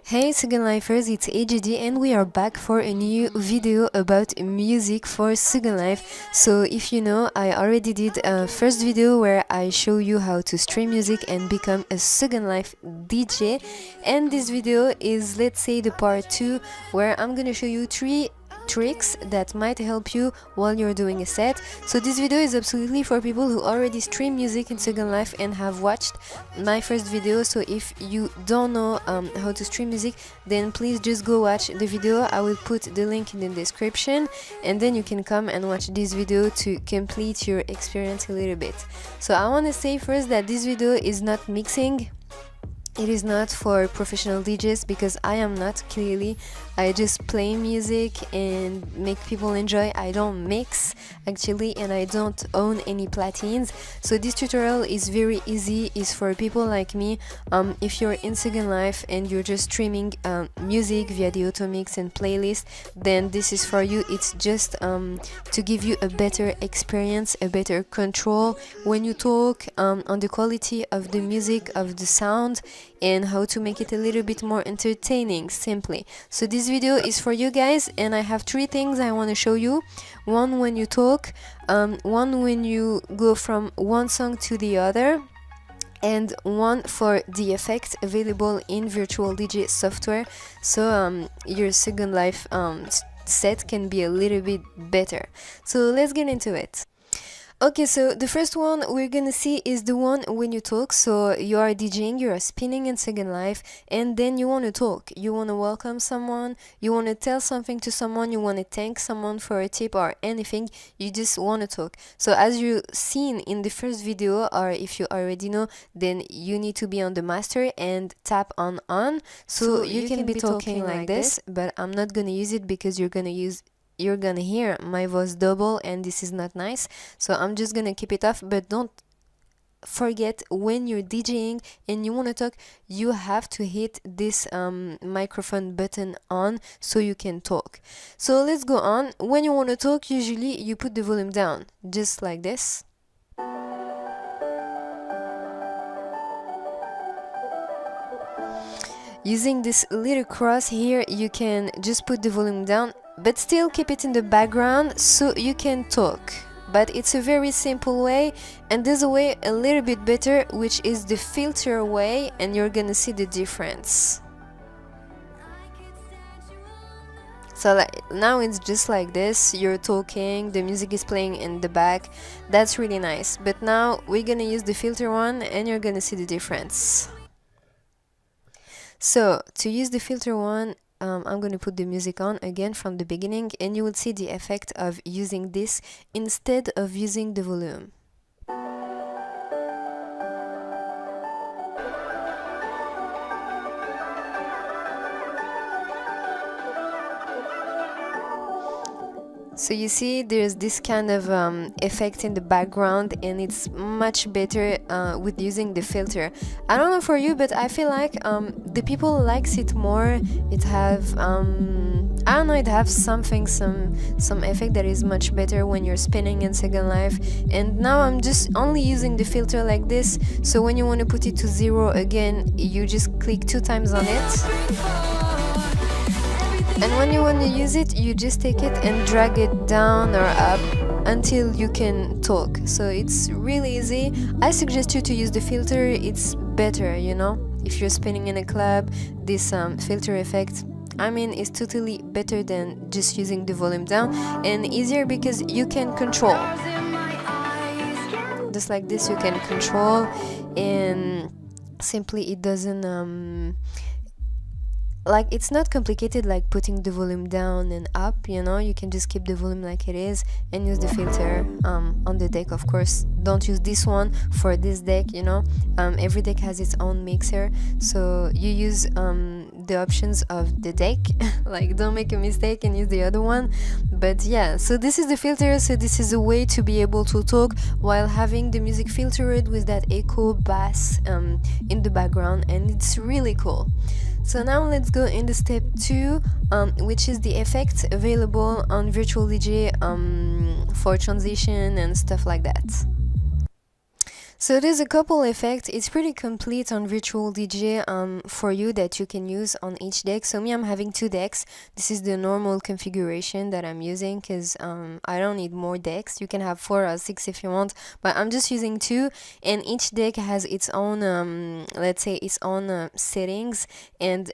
Hey Secondlifers, it's AJD and we are back for a new video about music for Secondlife. So if you know, I already did a first video where I show you how to stream music and become a Secondlife DJ, and this video is, let's say, the part 2 where I'm gonna show you 3 tricks that might help you while you're doing a set. So this video is absolutely for people who already stream music in Secondlife and have watched my first video. So if you don't know how to stream music, then please just go watch the video. I will put the link in the description, and then you can come and watch this video to complete your experience a little bit. So I want to say first that this video is not mixing. It is not for professional DJs because I am not, clearly. I just play music and make people enjoy. I don't mix actually, and I don't own any platines. So this tutorial is very easy. It's for people like me. If you're in Secondlife and you're just streaming music via the auto mix and playlist, then this is for you. It's just to give you a better experience, a better control when you talk, on the quality of the music, of the sound, and how to make it a little bit more entertaining, simply. So this video is for you guys, and I have 3 things I want to show you. One when you talk, one when you go from one song to the other, and one for the effect available in virtual DJ software, so your Secondlife set can be a little bit better. So let's get into it. Okay, so the first one we're gonna see is the one when you talk. So you are DJing, you are spinning in Secondlife, and then you want to talk. You want to welcome someone, you want to tell something to someone, you want to thank someone for a tip or anything. You just want to talk. So as you seen in the first video, or if you already know, then you need to be on the master and tap on on. So you can be talking like this, but I'm not gonna use it because you're gonna hear my voice double, and this is not nice. So I'm just gonna keep it off. But don't forget, when you're DJing and you want to talk, you have to hit this microphone button on so you can talk. So let's go on. When you want to talk, usually you put the volume down, just like this. Using this little cross here, you can just put the volume down, but still keep it in the background so you can talk. But it's a very simple way, and there's a way a little bit better, which is the filter way, and you're gonna see the difference. So now it's just like this, you're talking, the music is playing in the back. That's really nice. But now we're gonna use the filter one, and you're gonna see the difference. So to use the filter one, I'm going to put the music on again from the beginning, and you will see the effect of using this instead of using the volume. So you see there's this kind of effect in the background, and it's much better with using the filter. I don't know for you, but I feel like the people likes it more. It have I don't know, it have something, some effect that is much better when you're spinning in Secondlife. And now I'm just only using the filter like this, so when you want to put it to 0 again, you just click 2 times on it. And when you want to use it, you just take it and drag it down or up until you can talk. So it's really easy. I suggest you to use the filter. It's better, you know. If you're spinning in a club, this filter effect, I mean, is totally better than just using the volume down, and easier because you can control. Just like this, you can control, and simply it doesn't like, it's not complicated like putting the volume down and up, you know. You can just keep the volume like it is and use the filter on the deck. Of course, don't use this one for this deck, you know. Every deck has its own mixer, so you use the options of the deck. Like, don't make a mistake and use the other one. But yeah, so this is the filter. So this is a way to be able to talk while having the music filtered with that echo bass in the background, and it's really cool. So now let's go into step 2, which is the effects available on virtual DJ for transition and stuff like that. So there's a couple effects. It's pretty complete on virtual DJ for you that you can use on each deck. So me, I'm having two decks. This is the normal configuration that I'm using because I don't need more decks. You can have 4 or 6 if you want, but I'm just using 2, and each deck has its own let's say its own settings and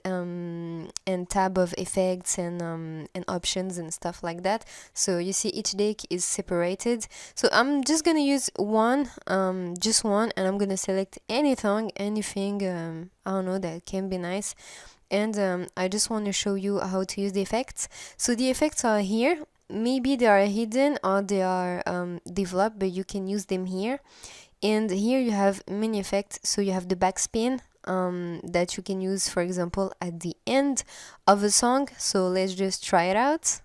tab of effects and options and stuff like that. So you see each deck is separated. So I'm just gonna use one, just one, and I'm gonna select anything, I don't know, that can be nice. And I just want to show you how to use the effects. So the effects are here. Maybe they are hidden or they are developed, but you can use them here. And here you have many effects. So you have the backspin that you can use, for example, at the end of a song. So let's just try it out.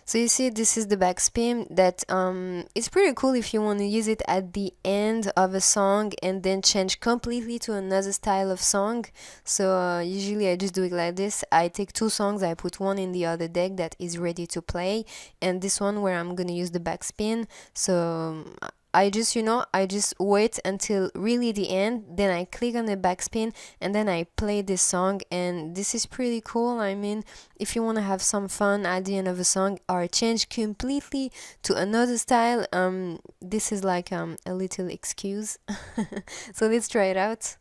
So you see, this is the backspin that it's pretty cool if you want to use it at the end of a song and then change completely to another style of song. So usually I just do it like this. I take 2 songs, I put one in the other deck that is ready to play, and this one where I'm gonna use the backspin. So I just, I just wait until really the end, then I click on the backspin and then I play this song, and this is pretty cool. I mean, if you want to have some fun at the end of a song or change completely to another style, this is like a little excuse. So let's try it out.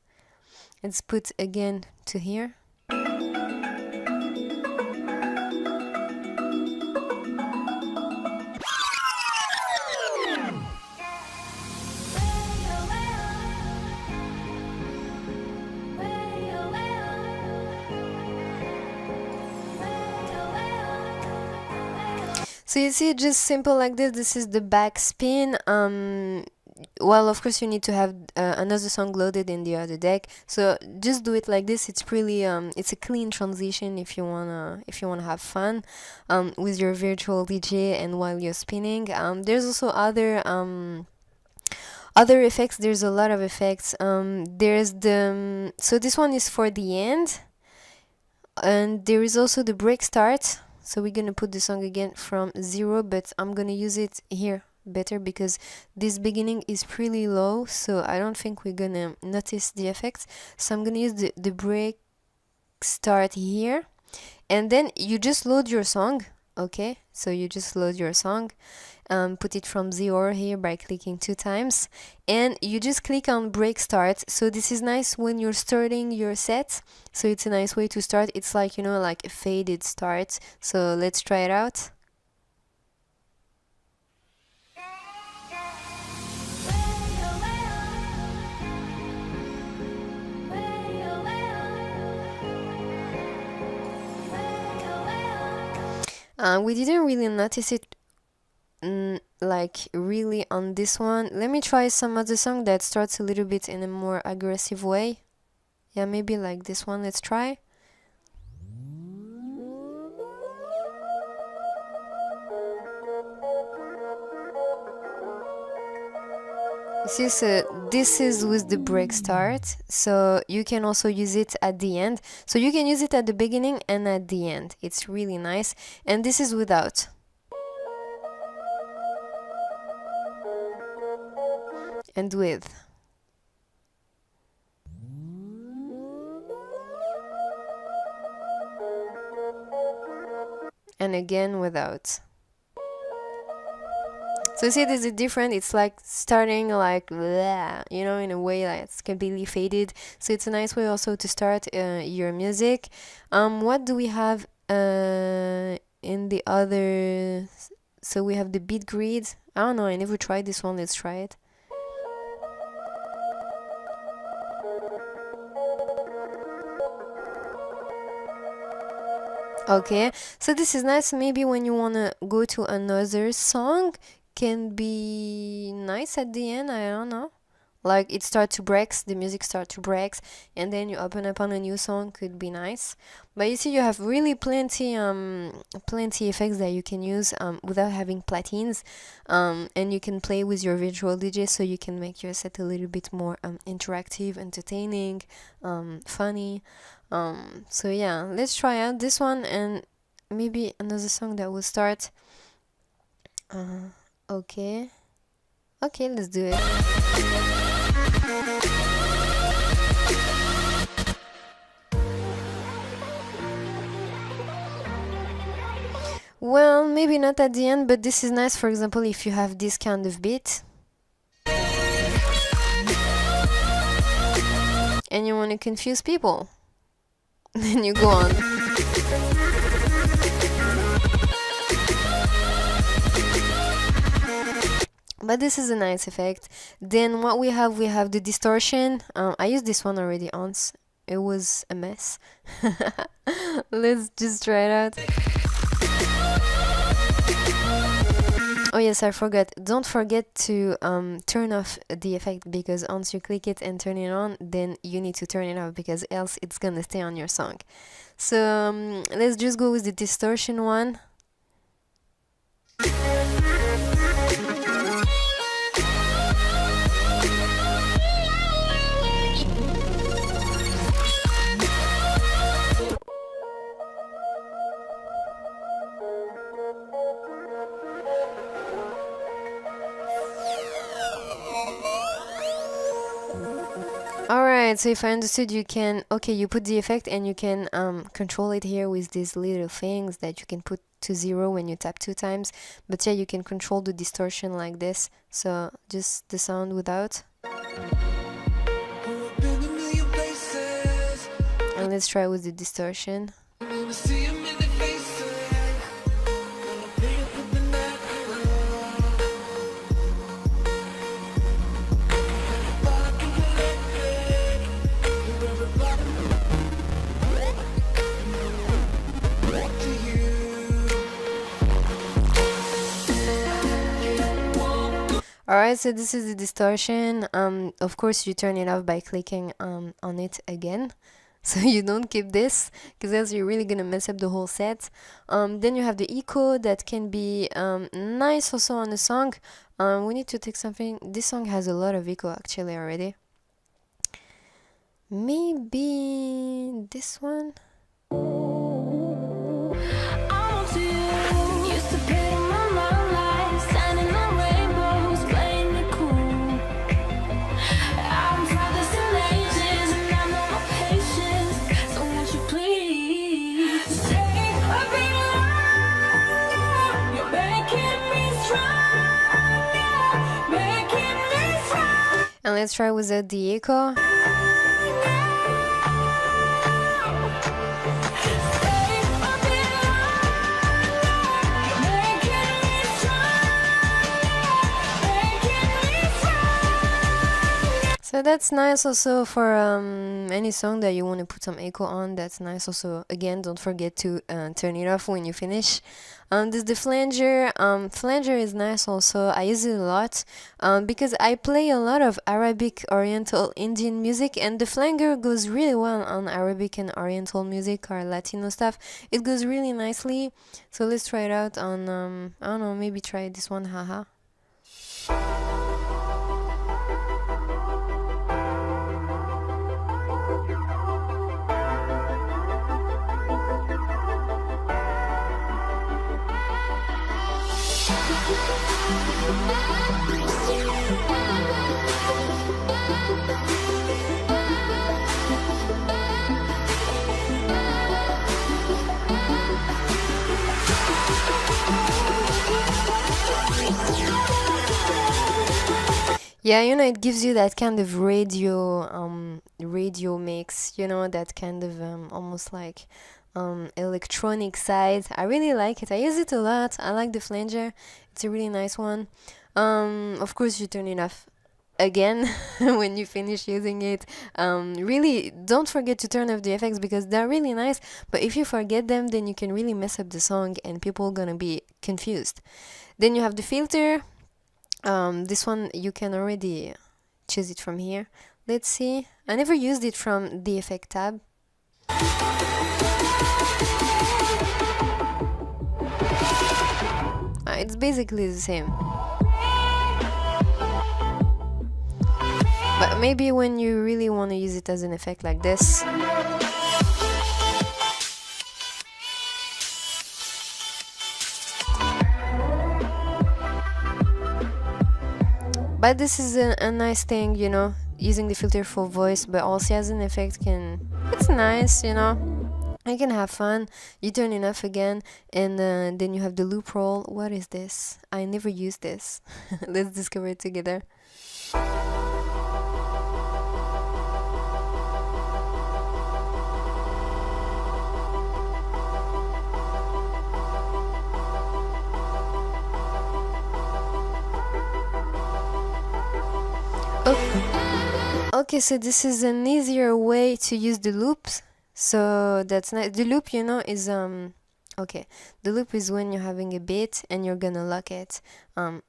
Let's put again to here. So you see, just simple like this. This is the backspin. Well, of course you need to have another song loaded in the other deck. So just do it like this. It's really it's a clean transition if you wanna have fun with your virtual DJ and while you're spinning. There's also other effects. There's a lot of effects. There's the so this one is for the end, and there is also the break start. So we're gonna put the song again from 0, but I'm gonna use it here better because this beginning is pretty low, so I don't think we're gonna notice the effects. So I'm gonna use the break start here, and then you just load your song. Okay, so you just load your song, put it from 0 here by clicking 2 times, and you just click on break start. So this is nice when you're starting your set, so it's a nice way to start. It's like, like a faded start. So let's try it out. We didn't really notice it like really on this one. Let me try some other song that starts a little bit in a more aggressive way. Yeah, maybe like this one. Let's try. See, so this is with the break start, so you can also use it at the end. So you can use it at the beginning and at the end. It's really nice. And this is without. And with. And again without. So see, there's a different, it's like starting like, blah, in a way like it's completely faded. So it's a nice way also to start your music. What do we have in the other? So we have the beat grid. I don't know, I never tried this one. Let's try it. Okay, so this is nice. Maybe when you want to go to another song, can be nice at the end. I don't know. like it start to breaks, the music start to breaks, and then you open up on a new song, could be nice. But you see, you have really plenty effects that you can use without having plugins, and you can play with your virtual DJ, so you can make your set a little bit more interactive, entertaining, funny. So yeah, let's try out this one and maybe another song that will start. Okay, let's do it. Well, maybe not at the end, but this is nice, for example, if you have this kind of beat and you want to confuse people, then you go on. But this is a nice effect. Then what we have the distortion. I used this one already once. It was a mess. Let's just try it out. Oh yes, I forgot. Don't forget to turn off the effect, because once you click it and turn it on, then you need to turn it off, because else it's gonna stay on your song. So let's just go with the distortion one. Alright, so if I understood, you can, okay, you put the effect and you can control it here with these little things that you can put to 0 when you tap 2 times. But yeah, you can control the distortion like this. So just the sound without. And let's try with the distortion. Alright, so this is the distortion. Of course, you turn it off by clicking on it again. So you don't keep this, because else you're really gonna mess up the whole set. Then you have the echo that can be nice also on a song. We need to take something. This song has a lot of echo actually already. Maybe this one. And let's try without the echo. So that's nice also for any song that you want to put some echo on. That's nice also. Again, don't forget to turn it off when you finish. There's the flanger. Flanger is nice also. I use it a lot because I play a lot of Arabic, Oriental, Indian music, and the flanger goes really well on Arabic and Oriental music or Latino stuff. It goes really nicely. So let's try it out on, I don't know, maybe try this one, haha. Yeah, you know, it gives you that kind of radio mix, you know, that kind of almost like electronic side. I really like it. I use it a lot. I like the flanger. It's a really nice one. Of course, you turn it off again when you finish using it. Really, don't forget to turn off the effects because they're really nice. But if you forget them, then you can really mess up the song and people are gonna be confused. Then you have the filter. This one you can already choose it from here. Let's see. I never used it from the effect tab. It's basically the same. But maybe when you really want to use it as an effect like this. But this is a nice thing, you know, using the filter for voice, but also as an effect it's nice, you know. You can have fun. You turn it off again, and then you have the loop roll. What is this? I never used this. Let's discover it together. Okay, so this is an easier way to use the loops. So that's nice. The loop, you know, is okay. The loop is when you're having a beat and you're gonna lock it.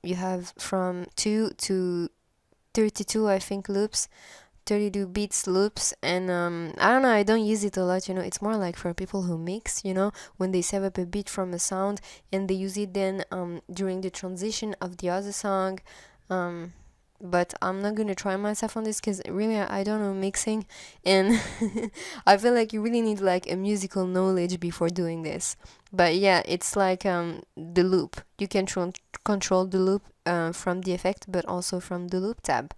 You have from 2 to 32, I think, loops, 32 beats loops, and I don't know. I don't use it a lot. You know, it's more like for people who mix. You know, when they save up a beat from a sound and they use it then during the transition of the other song. But I'm not gonna try myself on this because really I don't know mixing, and I feel like you really need like a musical knowledge before doing this. But yeah, it's like the loop. You can control the loop from the effect, but also from the loop tab.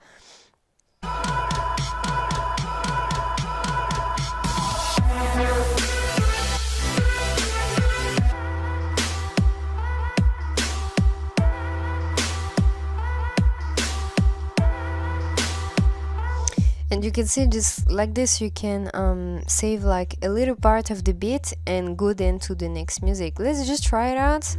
And you can see just like this, you can save like a little part of the beat and go then to the next music. Let's just try it out.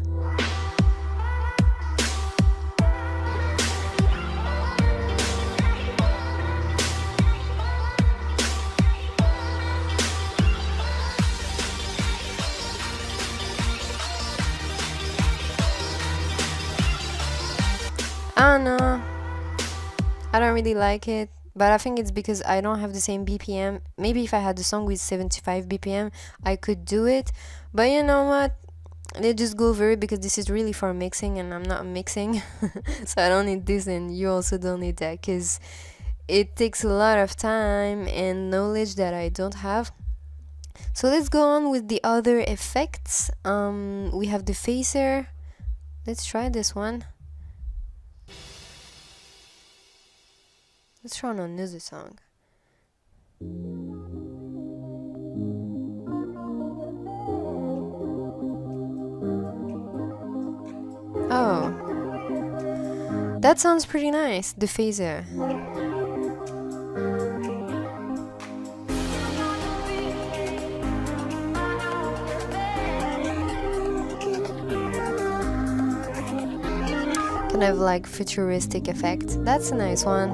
I don't know. I don't really like it. But I think it's because I don't have the same BPM. Maybe if I had a song with 75 BPM, I could do it. But you know what? Let's just go over it because this is really for mixing and I'm not mixing. So I don't need this and you also don't need that because it takes a lot of time and knowledge that I don't have. So let's go on with the other effects. We have the phaser. Let's try this one. Let's try on another song. Oh, that sounds pretty nice, the phaser. Kind of like futuristic effect. That's a nice one.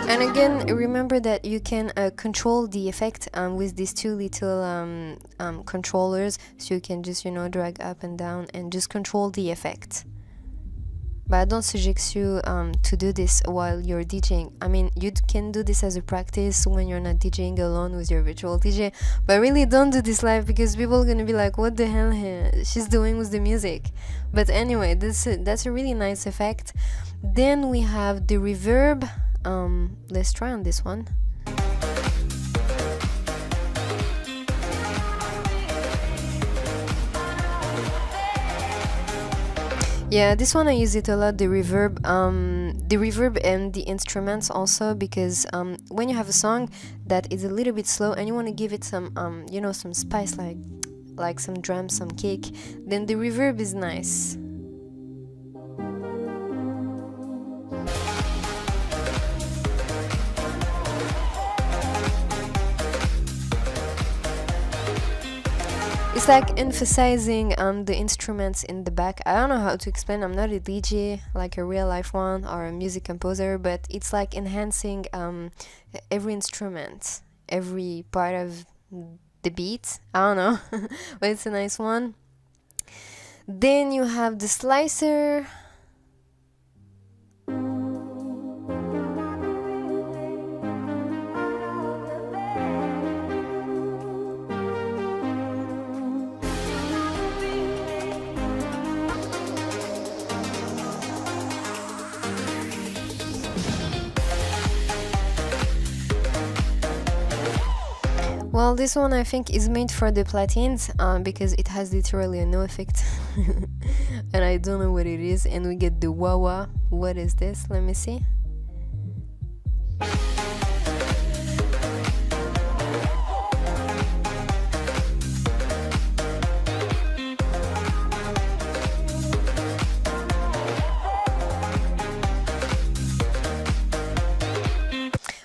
And again, remember that you can control the effect with these two little controllers, so you can just, you know, drag up and down and just control the effect. But I don't suggest you to do this while you're DJing. I mean, you can do this as a practice when you're not DJing alone with your virtual DJ, but really don't do this live because people are gonna be like, what the hell she's doing with the music. But anyway, that's a really nice effect. Then we have the reverb. Let's try on this one. Yeah, this one I use it a lot, the reverb and the instruments also, because when you have a song that is a little bit slow and you want to give it some you know, some spice, like some drums, some kick, then the reverb is nice. It's like emphasizing the instruments in the back. I don't know how to explain. I'm not a DJ like a real life one or a music composer, but it's like enhancing every instrument, every part of the beat. I don't know, but it's a nice one. Then you have the slicer. Well, this one I think is made for the platines because it has literally no effect and I don't know what it is. And we get the wah-wah. What is this? Let me see.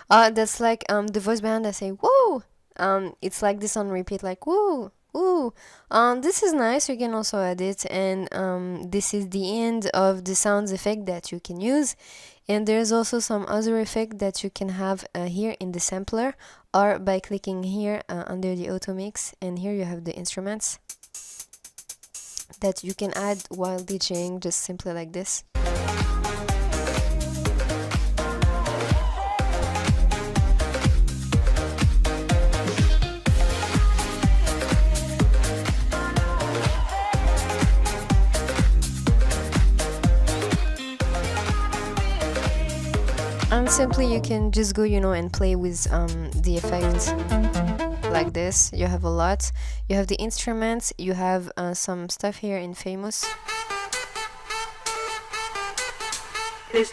That's like the voice behind that say whoa. It's like this on repeat, like woo woo. This is nice. You can also add it, and this is the end of the sounds effect that you can use. And there's also some other effect that you can have here in the sampler, or by clicking here under the auto mix, and here you have the instruments that you can add while DJing, just simply like this. And simply you can just go, you know, and play with the effects like this. You have a lot. You have the instruments. You have some stuff here in Famous. This.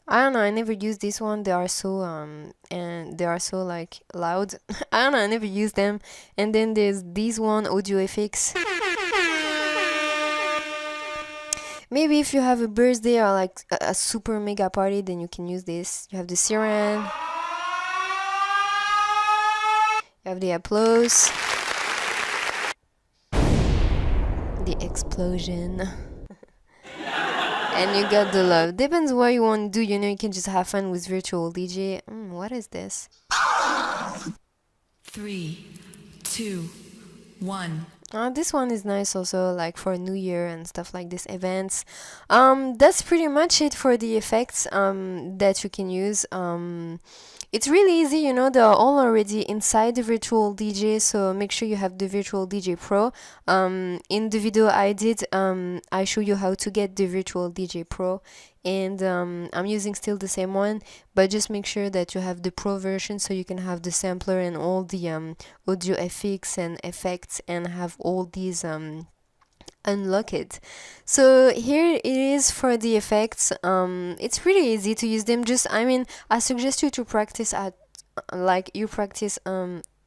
I don't know. I never used this one. They are so and they are so like loud. I don't know. I never used them. And then there's this one, Audio FX. Maybe if you have a birthday or like a super mega party, then you can use this. You have the siren. You have the applause. The explosion. And you got the love. Depends what you want to do, you know, you can just have fun with virtual DJ. What is this? 3, 2, 1. This one is nice also, like for New Year and stuff like this, events. That's pretty much it for the effects that you can use. It's really easy, you know, they're all already inside the virtual DJ, so make sure you have the virtual DJ Pro. In the video I did, I show you how to get the virtual DJ Pro, and I'm using still the same one, but just make sure that you have the Pro version so you can have the sampler and all the audio FX and effects and have all these unlock it. So here it is for the effects. It's really easy to use them. Just, I mean, I suggest you to practice at like you practice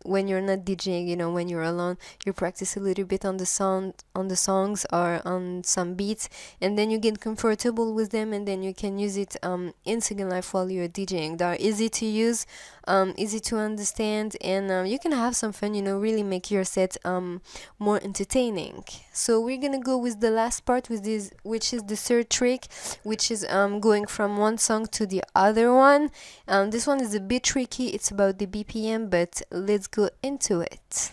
when you're not DJing, you know, when you're alone, you practice a little bit on the sound, on the songs or on some beats, and then you get comfortable with them, and then you can use it in Secondlife while you're DJing. They're easy to use, easy to understand, and you can have some fun, you know, really make your set more entertaining. So we're gonna go with the last part with this, which is the third trick, which is going from one song to the other one. This one is a bit tricky, it's about the BPM, but let's go into it.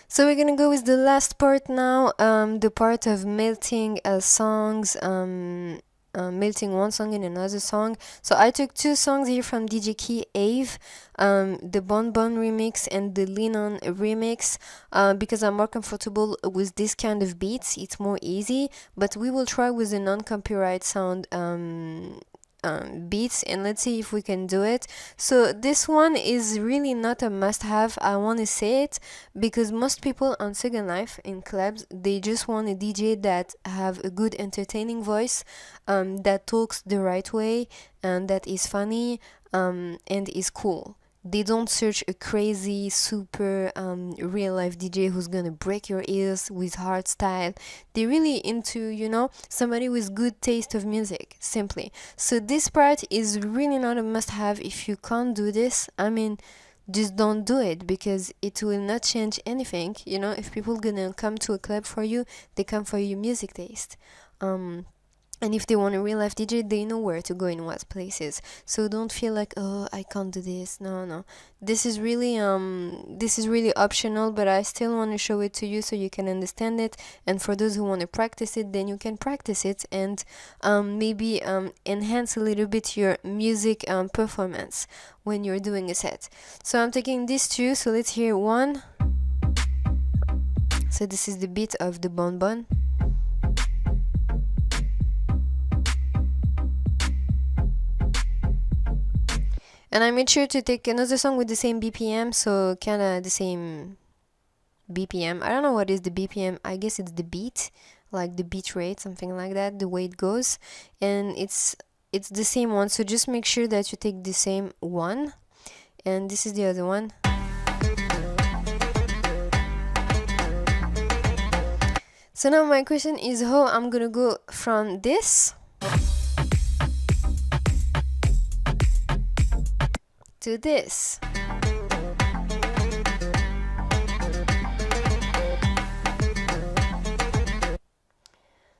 So we're gonna go with the last part now, the part of melting songs, melting one song in another song. So I took two songs here from DjK-ev, the Bon Bon remix and the Lean On remix, because I'm more comfortable with this kind of beats. It's more easy, but we will try with the non-copyright sound beats, and let's see if we can do it. So this one is really not a must-have, I want to say it, because most people on Secondlife in clubs, they just want a DJ that have a good entertaining voice, that talks the right way, and that is funny, and is cool. They don't search a crazy, super real life DJ who's gonna break your ears with hard style. They're really into, you know, somebody with good taste of music, simply. So this part is really not a must have. If you can't do this, I mean, just don't do it, because it will not change anything. You know, if people gonna come to a club for you, they come for your music taste. And if they want a real life DJ, they know where to go in what places. So don't feel like, oh, I can't do this. No. This is really optional, but I still want to show it to you so you can understand it. And for those who want to practice it, then you can practice it and maybe enhance a little bit your music performance when you're doing a set. So I'm taking these two. So let's hear one. So this is the beat of the bonbon. And I made sure to take another song with the same BPM, so kinda the same BPM. I don't know what is the BPM. I guess it's the beat, like the beat rate, something like that, the way it goes. And it's the same one, so just make sure that you take the same one. And this is the other one. So now my question is how I'm gonna go from this to this.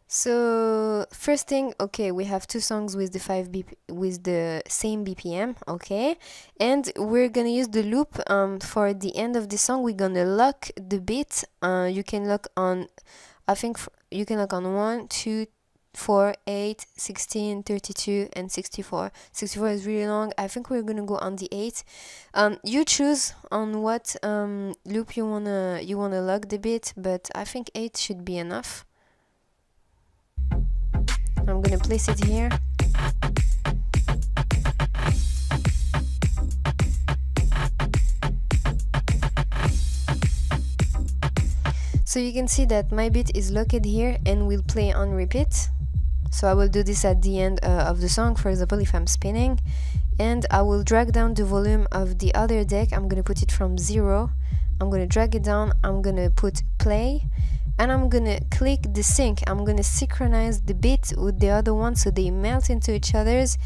So first thing, okay, we have two songs with the same BPM, okay, and we're gonna use the loop for the end of the song. We're gonna lock the beat. You can lock on, I think you can lock on 1, 2, 4, 8, 16, 32, and 64. 64 is really long. I think we're gonna go on the 8. You choose on what loop you wanna lock the beat, but I think 8 should be enough. I'm gonna place it here. So you can see that my beat is locked here and will play on repeat. So I will do this at the end of the song, for example, if I'm spinning, and I will drag down the volume of the other deck. I'm gonna put it from 0. I'm gonna drag it down. I'm gonna put play, and I'm gonna click the sync. I'm gonna synchronize the beat with the other one so they melt into each other's.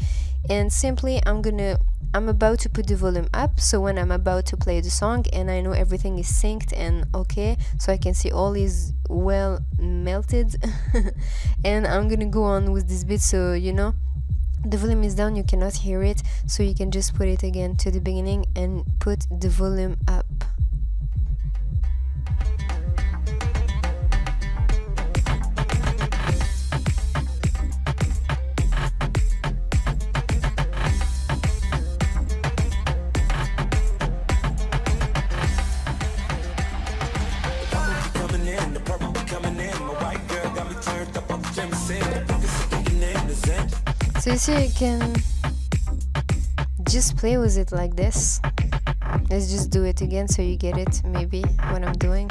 And simply I'm about to put the volume up, so when I'm about to play the song and I know everything is synced and okay, so I can see all is well melted and I'm gonna go on with this bit, so you know the volume is down, you cannot hear it, so you can just put it again to the beginning and put the volume up. So you see, you can just play with it like this. Let's just do it again so you get it, maybe, what I'm doing.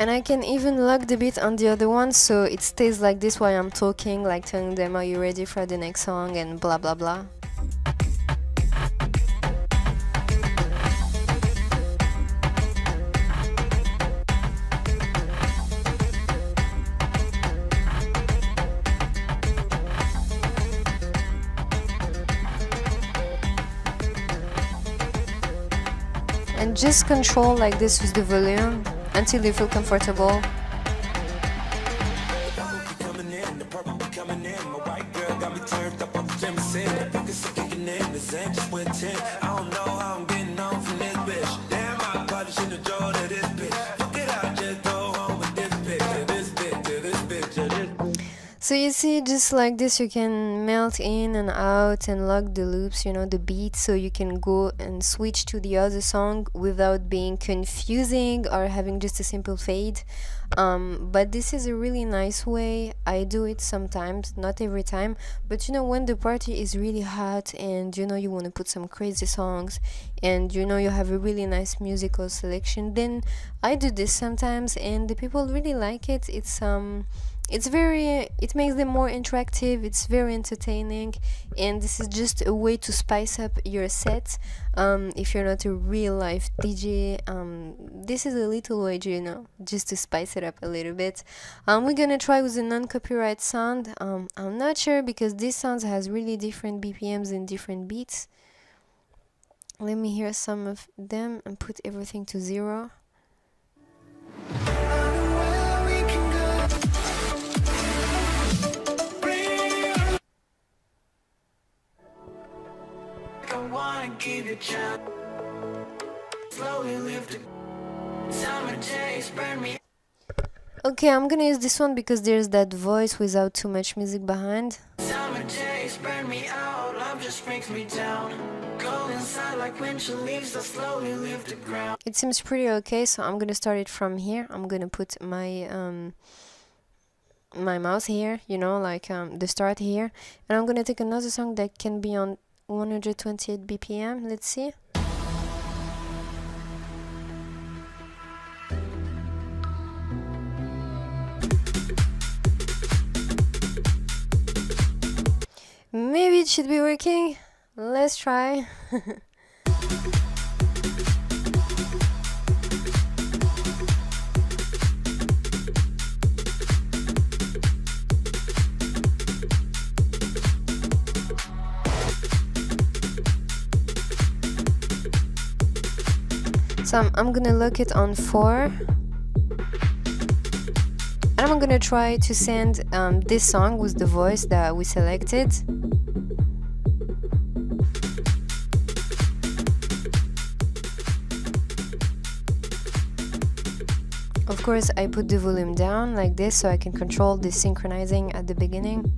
And I can even lock the beat on the other one so it stays like this while I'm talking, like telling them, are you ready for the next song and blah blah blah. And just control like this with the volume until you feel comfortable. So you see, just like this you can melt in and out and lock the loops, you know, the beat, so you can go and switch to the other song without being confusing or having just a simple fade. But this is a really nice way. I do it sometimes, not every time, but you know, when the party is really hot and you know you want to put some crazy songs and you know you have a really nice musical selection, then I do this sometimes and the people really like it. it makes them more interactive, it's very entertaining, and this is just a way to spice up your set. If you're not a real life DJ, this is a little way, you know, just to spice it up a little bit. We're gonna try with a non-copyright sound. I'm not sure because this sound has really different BPMs and different beats. Let me hear some of them and put everything to 0. Give you chance. Slowly lift it. Summer days burn me. Okay, I'm gonna use this one because there's that voice without too much music behind. Summer days burn me out. Love just brings me down. Go inside like winter leaves that slowly leave the ground. It seems pretty okay, so I'm gonna start it from here. I'm gonna put my my mouse here, you know, like the start here, and I'm gonna take another song that can be on 128 BPM. Let's see. Maybe it should be working. Let's try. So I'm gonna lock it on 4, and I'm gonna try to send this song with the voice that we selected. Of course, I put the volume down like this so I can control the synchronizing at the beginning.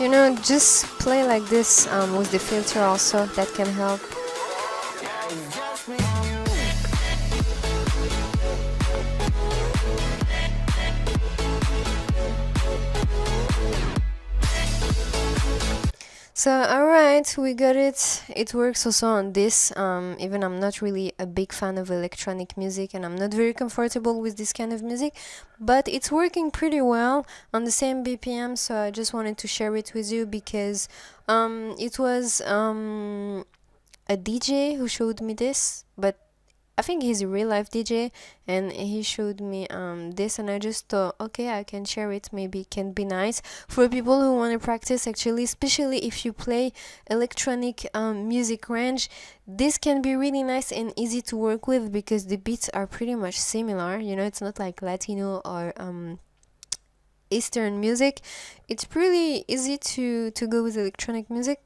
You know, just play like this with the filter also, that can help. So alright, we got it. It works also on this, even I'm not really a big fan of electronic music and I'm not very comfortable with this kind of music, but it's working pretty well on the same BPM, so I just wanted to share it with you because it was a DJ who showed me this, but I think he's a real life DJ, and he showed me this, and I just thought, okay, I can share it. Maybe it can be nice for people who want to practice, actually, especially if you play electronic music range. This can be really nice and easy to work with because the beats are pretty much similar. You know, it's not like Latino or Eastern music. It's pretty easy to go with electronic music.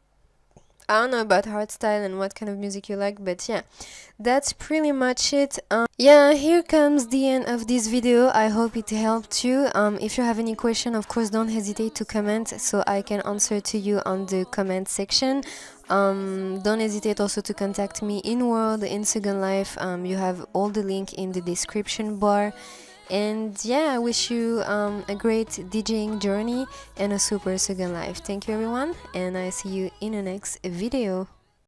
I don't know about hardstyle and what kind of music you like, but yeah, that's pretty much it. Yeah, here comes the end of this video. I hope it helped you. If you have any question, of course, don't hesitate to comment so I can answer to you on the comment section. Don't hesitate also to contact me inworld in Secondlife. You have all the link in the description bar. And yeah, I wish you a great DJing journey and a super Secondlife. Thank you everyone, and I see you in the next video.